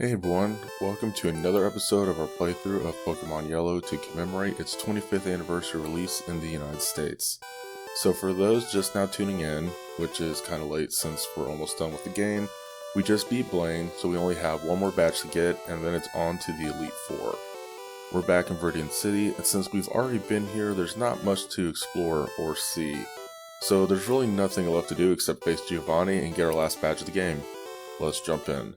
Hey everyone, welcome to another episode of our playthrough of Pokemon Yellow to commemorate its 25th anniversary release in the United States. So for those just now tuning in, which is kind of late since we're almost done with the game, we just beat Blaine, so we only have one more badge to get and then it's on to the Elite Four. We're back in Viridian City, and since we've already been here, there's not much to explore or see. So there's really nothing left to do except face Giovanni and get our last badge of the game. Let's jump in.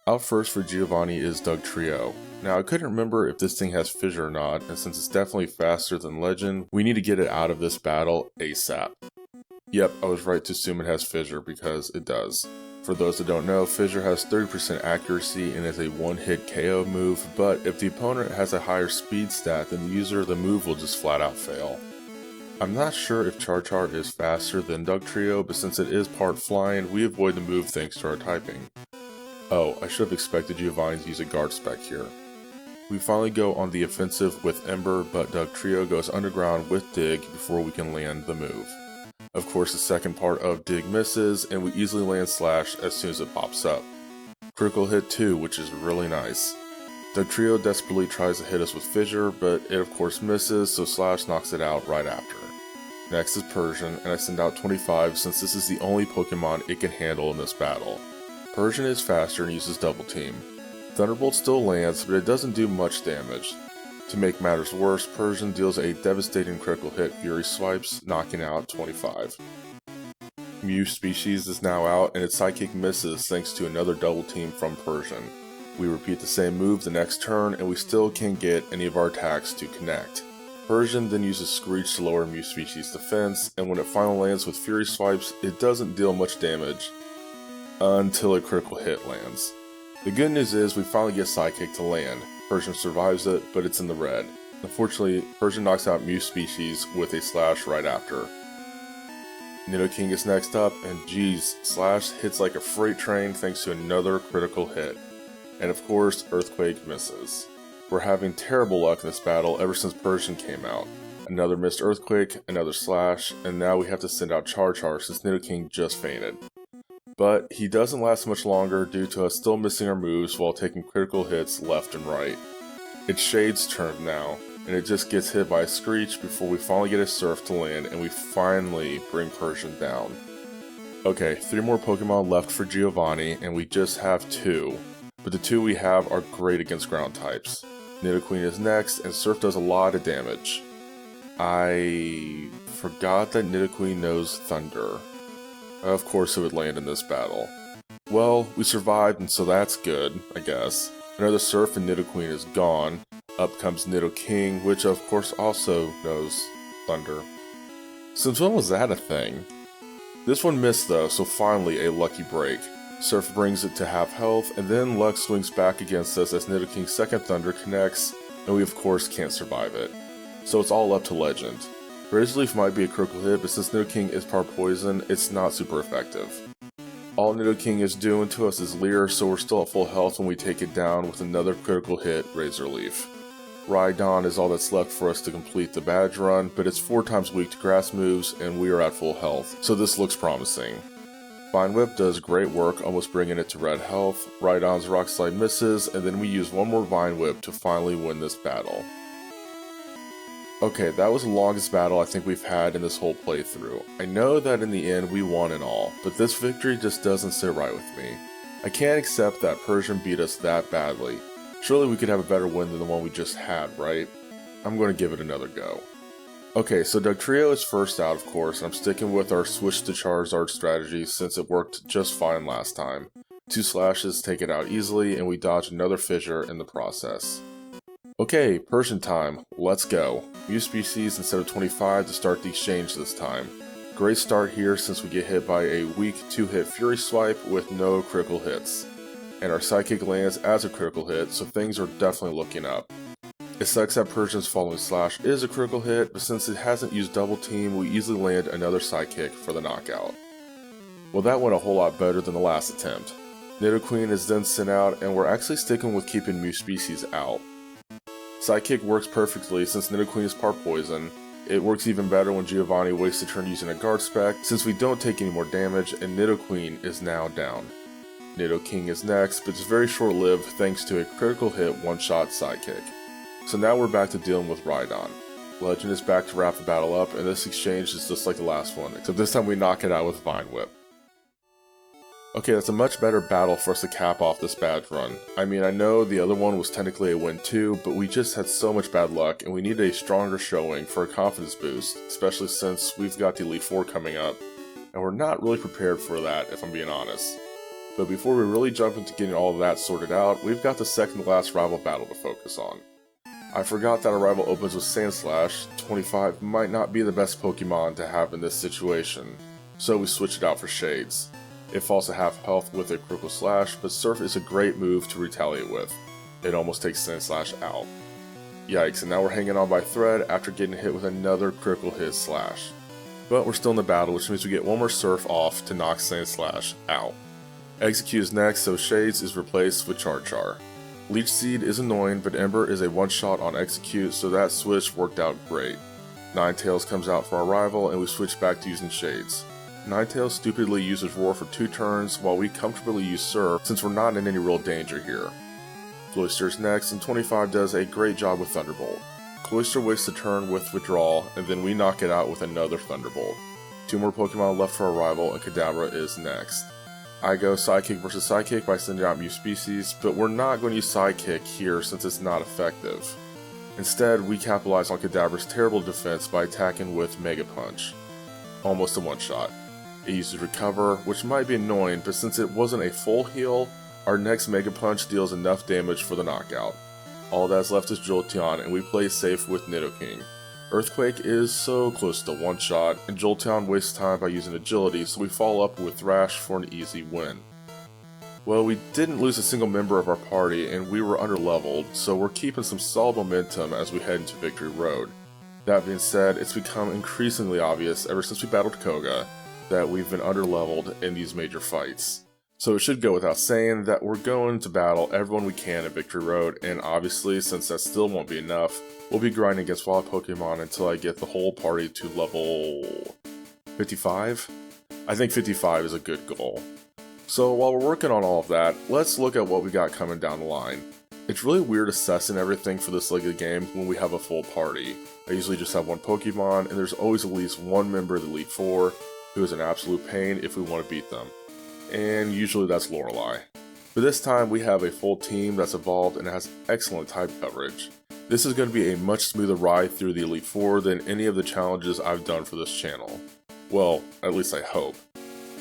Out first for Giovanni is Dugtrio. Now I couldn't remember if this thing has Fissure or not, and since it's definitely faster than Legend, we need to get it out of this battle ASAP. Yep, I was right to assume it has Fissure because it does. For those that don't know, Fissure has 30% accuracy and is a one-hit KO move, but if the opponent has a higher speed stat than the user, the move will just flat out fail. I'm not sure if Char is faster than Dugtrio, but since it is part flying, we avoid the move thanks to our typing. Oh, I should have expected Giovanni to use a guard spec here. We finally go on the offensive with Ember, but Dugtrio goes underground with Dig before we can land the move. Of course, the second part of Dig misses, and we easily land Slash as soon as it pops up. Critical hit too, which is really nice. Dugtrio desperately tries to hit us with Fissure, but it of course misses, so Slash knocks it out right after. Next is Persian, and I send out 25 since this is the only Pokemon it can handle in this battle. Persian is faster and uses Double Team. Thunderbolt still lands, but it doesn't do much damage. To make matters worse, Persian deals a devastating critical hit Fury Swipes, knocking out 25. Mew species is now out, and its Psychic misses thanks to another Double Team from Persian. We repeat the same move the next turn, and we still can't get any of our attacks to connect. Persian then uses Screech to lower Mew species defense, and when it finally lands with Fury Swipes, it doesn't deal much damage until a critical hit lands. The good news is we finally get Psychic to land. Persian survives it, but it's in the red. Unfortunately, Persian knocks out Mew species with a Slash right after. Nidoking is next up, and geez, Slash hits like a freight train thanks to another critical hit. And of course, Earthquake misses. We're having terrible luck in this battle ever since Persian came out. Another missed Earthquake, another Slash, and now we have to send out Char since Nidoking just fainted. But he doesn't last much longer due to us still missing our moves while taking critical hits left and right. It's Shade's turn now, and it just gets hit by a Screech before we finally get a Surf to land and we finally bring Persian down. Okay, 3 more Pokemon left for Giovanni, and we just have 2, but the 2 we have are great against ground types. Nidoqueen is next, and Surf does a lot of damage. I forgot that Nidoqueen knows Thunder. Of course it would land in this battle. Well, we survived, and so that's good, I guess. Another Surf and Nidoqueen is gone. Up comes Nidoking, which of course also knows Thunder. Since when was that a thing? This one missed though, so finally a lucky break. Surf brings it to half health, and then luck swings back against us as Nidoking's second Thunder connects, and we of course can't survive it. So it's all up to Legend. Razor Leaf might be a critical hit, but since Nidoking is part poison, it's not super effective. All Nidoking is doing to us is Leer, so we're still at full health when we take it down with another critical hit, Razor Leaf. Rhydon is all that's left for us to complete the badge run, but it's 4 times weak to grass moves, and we are at full health, so this looks promising. Vine Whip does great work, almost bringing it to red health. Rhydon's Rock Slide misses, and then we use one more Vine Whip to finally win this battle. Okay, that was the longest battle I think we've had in this whole playthrough. I know that in the end we won and all, but this victory just doesn't sit right with me. I can't accept that Persian beat us that badly. Surely we could have a better win than the one we just had, right? I'm going to give it another go. Okay, so Dugtrio is first out of course, and I'm sticking with our switch to Charizard strategy since it worked just fine last time. 2 Slashes take it out easily, and we dodge another Fissure in the process. Okay, Persian time, let's go. Mew species instead of 25 to start the exchange this time. Great start here since we get hit by a weak 2-hit Fury Swipe with no critical hits. And our Psychic lands as a critical hit, so things are definitely looking up. It sucks that Persian's following Slash is a critical hit, but since it hasn't used Double Team, we easily land another Psychic for the knockout. Well, that went a whole lot better than the last attempt. Nidoqueen is then sent out, and we're actually sticking with keeping Mew species out. Psychic works perfectly since Nidoqueen is part poison. It works even better when Giovanni wastes a turn using a guard spec since we don't take any more damage and Nidoqueen is now down. Nidoking is next, but it's very short-lived thanks to a critical hit one-shot sidekick. So now we're back to dealing with Rhydon. Legend is back to wrap the battle up, and this exchange is just like the last one, except this time we knock it out with Vine Whip. Okay, that's a much better battle for us to cap off this badge run. I mean, I know the other one was technically a win too, but we just had so much bad luck, and we need a stronger showing for a confidence boost, especially since we've got the Elite Four coming up, and we're not really prepared for that, if I'm being honest. But before we really jump into getting all of that sorted out, we've got the second to last rival battle to focus on. I forgot that our rival opens with Sandslash. 25 might not be the best Pokemon to have in this situation, so we switch it out for Shades. It falls to half health with a critical slash, but Surf is a great move to retaliate with. It almost takes Sandslash out. Yikes, and now we're hanging on by a thread after getting hit with another critical hit slash. But we're still in the battle, which means we get one more Surf off to knock Sandslash out. Execute is next, so Shades is replaced with Char. Leech Seed is annoying, but Ember is a one-shot on Execute, so that switch worked out great. Ninetales comes out for our rival, and we switch back to using Shades. Ninetales stupidly uses Roar for 2 turns, while we comfortably use Surf, since we're not in any real danger here. Cloyster's next, and 25 does a great job with Thunderbolt. Cloyster wastes a turn with Withdrawal, and then we knock it out with another Thunderbolt. 2 more Pokemon left for our rival, and Kadabra is next. I go Psychic versus Psychic by sending out Mew Species, but we're not going to use Psychic here since it's not effective. Instead, we capitalize on Kadabra's terrible defense by attacking with Mega Punch. Almost a one-shot. It uses Recover, which might be annoying, but since it wasn't a full heal, our next Mega Punch deals enough damage for the knockout. All that's left is Jolteon, and we play safe with Nidoking. Earthquake is so close to one-shot, and Jolteon wastes time by using Agility, so we follow up with Thrash for an easy win. Well, we didn't lose a single member of our party, and we were underleveled, so we're keeping some solid momentum as we head into Victory Road. That being said, it's become increasingly obvious ever since we battled Koga that we've been underleveled in these major fights. So it should go without saying that we're going to battle everyone we can at Victory Road, and obviously, since that still won't be enough, we'll be grinding against wild Pokemon until I get the whole party to level 55? I think 55 is a good goal. So while we're working on all of that, let's look at what we got coming down the line. It's really weird assessing everything for this leg of the game when we have a full party. I usually just have one Pokemon, and there's always at least one member of the Elite Four who is an absolute pain if we want to beat them. And usually that's Lorelei. But this time we have a full team that's evolved and has excellent type coverage. This is going to be a much smoother ride through the Elite Four than any of the challenges I've done for this channel. Well, at least I hope.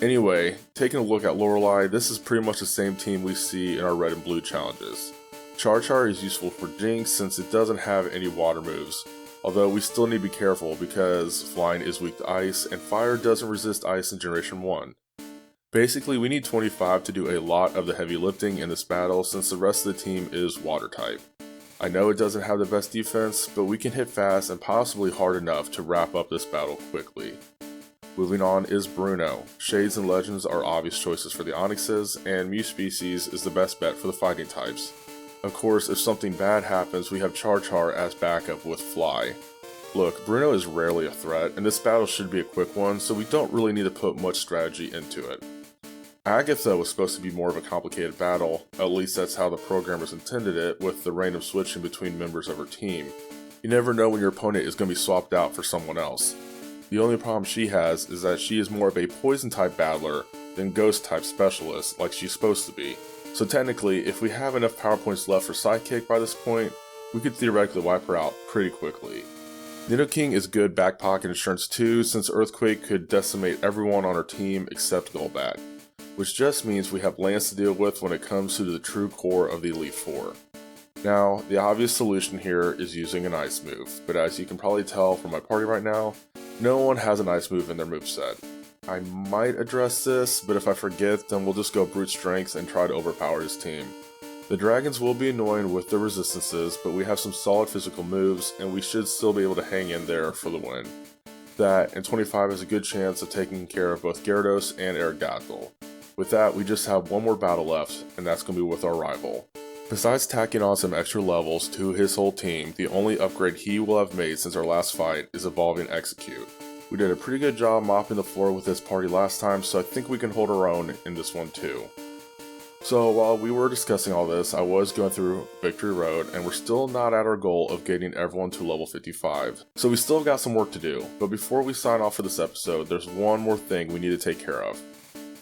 Anyway, taking a look at Lorelei, this is pretty much the same team we see in our red and blue challenges. Char is useful for Jinx since it doesn't have any water moves, although we still need to be careful because Flying is weak to Ice and Fire doesn't resist Ice in Generation 1. Basically, we need 25 to do a lot of the heavy lifting in this battle since the rest of the team is water type. I know it doesn't have the best defense, but we can hit fast and possibly hard enough to wrap up this battle quickly. Moving on is Bruno. Shades and Legends are obvious choices for the Onixes, and Mew Species is the best bet for the fighting types. Of course, if something bad happens, we have Char as backup with Fly. Look, Bruno is rarely a threat, and this battle should be a quick one, so we don't really need to put much strategy into it. Agatha was supposed to be more of a complicated battle, at least that's how the programmers intended it, with the random switching between members of her team. You never know when your opponent is going to be swapped out for someone else. The only problem she has is that she is more of a poison type battler than ghost type specialist like she's supposed to be. So technically, if we have enough power points left for Sidekick by this point, we could theoretically wipe her out pretty quickly. Nidoking is good back pocket insurance too, since Earthquake could decimate everyone on our team except Golbat, which just means we have Lance to deal with when it comes to the true core of the Elite Four. Now, the obvious solution here is using an Ice move, but as you can probably tell from my party right now, no one has an Ice move in their moveset. I might address this, but if I forget, then we'll just go Brute Strength and try to overpower his team. The dragons will be annoying with their resistances, but we have some solid physical moves, and we should still be able to hang in there for the win. That, and 25 has a good chance of taking care of both Gyarados and Aerodactyl. With that, we just have one more battle left, and that's going to be with our rival. Besides tacking on some extra levels to his whole team, the only upgrade he will have made since our last fight is evolving Execute. We did a pretty good job mopping the floor with this party last time, so I think we can hold our own in this one too. So while we were discussing all this, I was going through Victory Road, and we're still not at our goal of getting everyone to level 55. So we still got some work to do, but before we sign off for this episode, there's one more thing we need to take care of.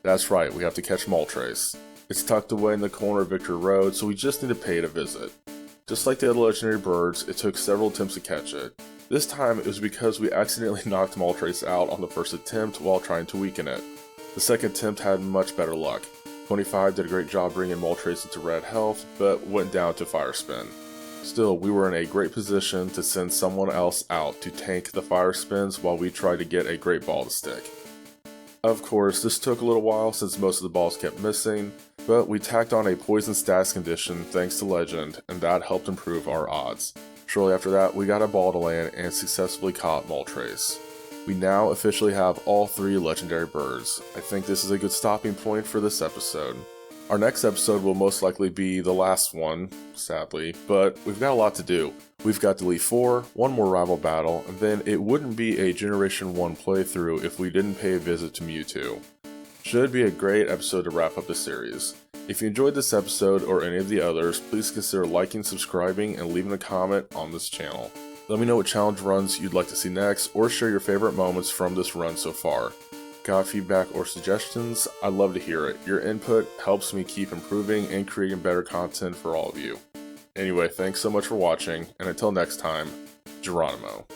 That's right, we have to catch Moltres. It's tucked away in the corner of Victory Road, so we just need to pay it a visit. Just like the other legendary birds, it took several attempts to catch it. This time, it was because we accidentally knocked Moltres out on the first attempt while trying to weaken it. The second attempt had much better luck. 25 did a great job bringing Moltres into red health, but went down to Fire Spin. Still, we were in a great position to send someone else out to tank the Fire Spins while we tried to get a Great Ball to stick. Of course, this took a little while since most of the balls kept missing, but we tacked on a poison status condition thanks to Legend, and that helped improve our odds. Shortly after that, we got a ball to land and successfully caught Moltres. We now officially have all 3 legendary birds. I think this is a good stopping point for this episode. Our next episode will most likely be the last one, sadly, but we've got a lot to do. We've got to Elite 4, one more rival battle, and then it wouldn't be a Generation 1 playthrough if we didn't pay a visit to Mewtwo. Should be a great episode to wrap up the series. If you enjoyed this episode or any of the others, please consider liking, subscribing, and leaving a comment on this channel. Let me know what challenge runs you'd like to see next, or share your favorite moments from this run so far. Got feedback or suggestions? I'd love to hear it. Your input helps me keep improving and creating better content for all of you. Anyway, thanks so much for watching, and until next time, Geronimo.